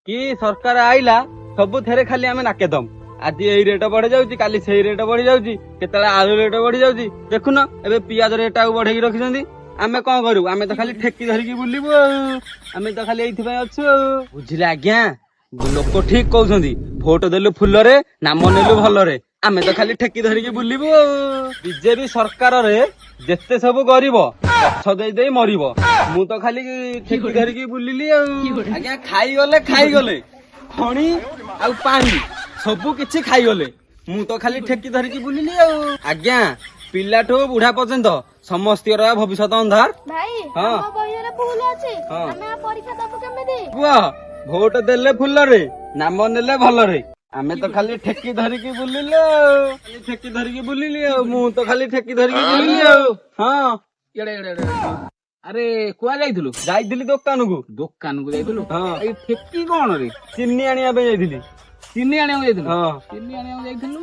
କି ସରକାର ଆଇଲା ସବୁଥିରେ ଖାଲି ଆମେ ନାକେଦମ। ଆଜି ଏଇ ରେଟ ବଢି ଯାଉଛି, କାଲି ସେଇ ରେଟ ବଢି ଯାଉଛି, କେତେବେଳେ ଆଳୁ ରେଟ ବଢି ଯାଉଛି। ଦେଖୁନ ଏବେ ପିଆଜ ରେଟ ଟାକୁ ବଢେଇକି ରଖିଛନ୍ତି। ଆମେ କଣ କରିବୁ? ଆମେ ତ ଖାଲି ଠେକି ଧରିକି ବୁଲିବୁ ଆଉ। ଆମେ ତ ଖାଲି ଏଇଥିପାଇଁ ଅଛୁ ଆଉ। ବୁଝିଲେ ଆଜ୍ଞା? ଲୋକ ଠିକ କହୁଛନ୍ତି, ଭୋଟ ଦେଲୁ ଫୁଲରେ, ନାମ ନେଲୁ ଭଲରେ। ଆମେ ତ ଖାଲି ଠେକି ଧରିକି ବୁଲିବୁ ଆଉ। ବିଜେପି ସରକାରରେ ଯେତେ ସବୁ ଗରିବ ଗଛ ଦେଇ ଦେଇ ମରିବ। ମୁଁ ତ ଖାଲି ଠେକି ଧରିକି ବୁଲିଲି ଆଉ। ଆଜ୍ଞା ଖାଇଗଲେ ଖଣି ଆଉ ପାଣି ସବୁ କିଛି ଖାଇଗଲେ। ମୁଁ ତ ଖାଲି ଠେକି ଧରିକି ବୁଲିଲି ଆଉ। ଆଜ୍ଞା ପିଲାଠୁ ବୁଢା ପର୍ଯ୍ୟନ୍ତ ସମସ୍ତଙ୍କର ଭବିଷ୍ୟତ ଅନ୍ଧାର। ଭାଇ ହଁ ଆମ ବହିରେ ଭୁଲ ଅଛି। ହଁ ଆମେ ଆଉ ପରୀକ୍ଷା ଦବୁ କେମିତି? ପୁଅ ଭୋଟ ଦେଲେ ଫୁଲରେ, ନାମ ନେଲେ ଭଲରେ। ଆମେ ତ ଖାଲି ଠେକି ଧରିକି ବୁଲିଲେ ଆଉ। ଖାଲି ଠେକି ଧରିକି ବୁଲିଲି ଆଉ। ମୁଁ ତ ଖାଲି ଠେକି ଧରିକି ବୁଲିଲି ଆଉ। ହଁ ଆରେ କୁଆ ଯାଇଥିଲୁ? ଯାଇଥିଲି ଦୋକାନକୁ। ଦୋକାନକୁ ଯାଇଥିଲୁ? ହଁ ଏଇ ଠେକି କଣ ରେ? ଚିନି ଆଣିବା ପାଇଁ ଯାଇଥିଲି। ଚିନି ଆଣିବାକୁ ଯାଇଥିଲୁ? ହଁ ଚିନି ଆଣିବାକୁ ଯାଇଥିଲୁ,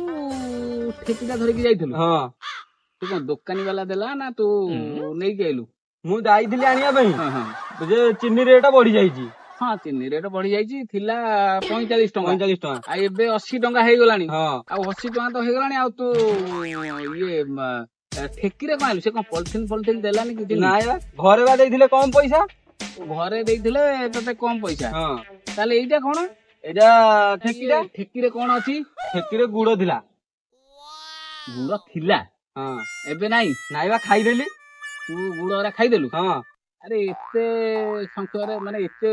ଠେକିଟା ଧରିକି ଯାଇଥିଲୁ? ହଁ ତୁ କଣ ଦୋକାନୀ ବାଲା ଦେଲା ନା ତୁ ନେଇକି ଆଇଲୁ? ମୁଁ ଯାଇଥିଲି ଆଣିବା ପାଇଁ ହଁ ହଁ ଯେ ଚିନି ରେଟ ବଢି ଯାଇଛି। ହଁ ଚିନି ରେଟ ବଢି ଯାଇଛି। ଥିଲା 45 ଟଙ୍କା, 45 ଟଙ୍କା। ଆଉ ଏବେ 80 ଟଙ୍କା ହେଇଗଲାଣି। ହଁ ଆଉ 80 ଟଙ୍କା ତ ହେଇଗଲାଣି। ଆଉ ତୁ ଠେକିରେ କଣ ଆଇଲୁ? ସେ କଣ ପଲିଥିନ ଦେଲାନି କିଛି? ନାଇଁ ବା ଘରେ ବା ଦେଇଥିଲେ କମ ପଇସା। ଘରେ ଦେଇଥିଲେ ତତେ କମ ପଇସା। ହଁ ତାହେଲେ ଏଇଟା କଣ? ଏଇଟା ଠେକିଟା। ଠେକିରେ କଣ ଅଛି? ଠେକିରେ ଗୁଡ ଥିଲା। ଗୁଡ ଥିଲା? ହଁ ଏବେ ନାଇଁ? ନାଇଁ ବା ଖାଇଦେଲି। ତୁ ଗୁଡ ଅରା ଖାଇଦେଲୁ? ହଁ ଆରେ ଏତେ ସଂଖ୍ୟାରେ, ମାନେ ଏତେ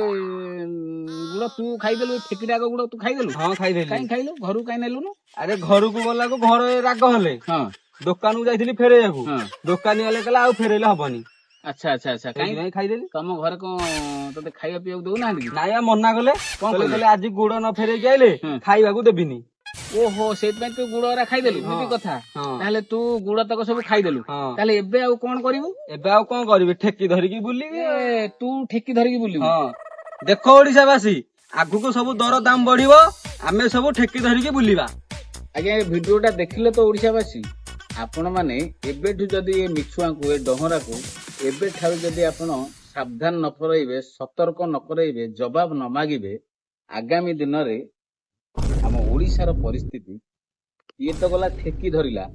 ଗୁଡ ତୁ ଖାଇଦେଲୁ? ଠେକିଟାକ ଗୁଡ ତୁ ଖାଇଦେଲୁ? ହଁ ଖାଇଦେଲି। କାଇଁ ଖାଇଲୁ? ଘରକୁ କାଇଁ ନେଲୁନୁ? ଆରେ ଘରକୁ ଗଲାକୁ ଘରେ ରାଗ ହେଲେ। ହଁ ଦୋକାନକୁ ଯାଇଥିଲି ଫେରେଇବାକୁ। ହଁ ଦୋକାନୀ ବାଲା କହିଲା ଆଉ ଫେରେଇଲେ ହବନି। ଆଚ୍ଛା କାଇଁ ସେଇଥିପାଇଁ ଖାଇଦେଲି। ତମ ଘରେ କଣ ତତେ ଖାଇବା ପିଇବାକୁ ଦଉନାହାନ୍ତି କି? ନାଇଁ ବା ମନା କଲେ। କଣ କହିଲେ କହିଲେ? ଆଜି ଗୁଡ ନ ଫେରେଇକି ଆଇଲେ ହଁ। ଖାଇବାକୁ ଦେବିନି। ଓହୋ, ସେଇଥିପାଇଁ ତୁ ଗୁଡ ଅରା ଖାଇଦେଲୁ? ହଁ ଏମିତି କଥା? ହଁ ତାହେଲେ ତୁ ଗୁଡ ତକ ସବୁ ଖାଇଦେଲୁ? ହଁ ତାହେଲେ ଏବେ ଆଉ କଣ କରିବୁ? ଏବେ ଆଉ କଣ କରିବି? ଠେକି ଧରିକି ବୁଲିବି ଆଉ। ତୁ ଠେକି ଧରିକି ବୁଲିବୁ? ହଁ ଦେଖ ଓଡିଶାବାସୀ, ଆଗକୁ ସବୁ ଦର ଦାମ ବଢିବ, ଆମେ ସବୁ ଠେକି ଧରିକି ବୁଲିବା। ଆଜ୍ଞା ଏ ଭିଡିଓଟା ଦେଖିଲେ ତ ଓଡିଶାବାସୀ, ଆପଣ ମାନେ ଏବେଠୁ ଯଦି ଏ ମିଛୁଆଙ୍କୁ, ଏ ଡହରାକୁ ଏବେଠାରୁ ଯଦି ଆପଣ ସାବଧାନ ନ କରାଇବେ, ସତର୍କ ନ କରାଇବେ, ଜବାବ ନ ମାଗିବେ, ଆଗାମୀ ଦିନରେ ଆମ ଓଡିଶାର ପରିସ୍ଥିତି, ଇଏ ତ ଗଲା ଠେକି ଧରିଲା,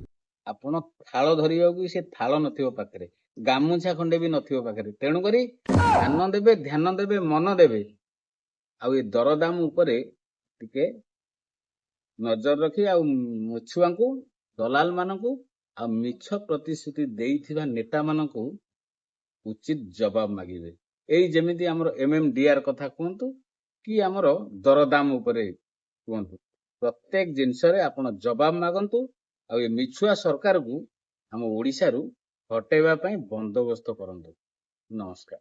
ଆପଣ ଥାଳ ଧରିବାକୁ ସେ ଥାଳ ନଥିବ ପାଖରେ, ଗାମୁଛା ଖଣ୍ଡେ ବି ନଥିବ ପାଖରେ। ତେଣୁକରି ଧ୍ୟାନ ଦେବେ, ମନ ଦେବେ, ଆଉ ଏ ଦରଦାମ ଉପରେ ଟିକେ ନଜର ରଖି, ଆଉ ମିଛୁଆଙ୍କୁ, ଦଲାଲ ମାନଙ୍କୁ, ଆଉ ମିଛ ପ୍ରତିଶ୍ରୁତି ଦେଇଥିବା ନେତା ମାନଙ୍କୁ ଉଚିତ ଜବାବ ମାଗିବେ। ଏଇ ଯେମିତି ଆମର MMDR କଥା କୁହନ୍ତୁ, କି ଆମର ଦରଦାମ ଉପରେ କୁହନ୍ତୁ, ପ୍ରତ୍ୟେକ ଜିନିଷରେ ଆପଣ ଜବାବ ମାଗନ୍ତୁ, ଆଉ ଏ ମିଛୁଆ ସରକାରକୁ ଆମ ଓଡିଶାରୁ ହଟେଇବା ପାଇଁ ବନ୍ଦୋବସ୍ତ କରନ୍ତୁ। ନମସ୍କାର।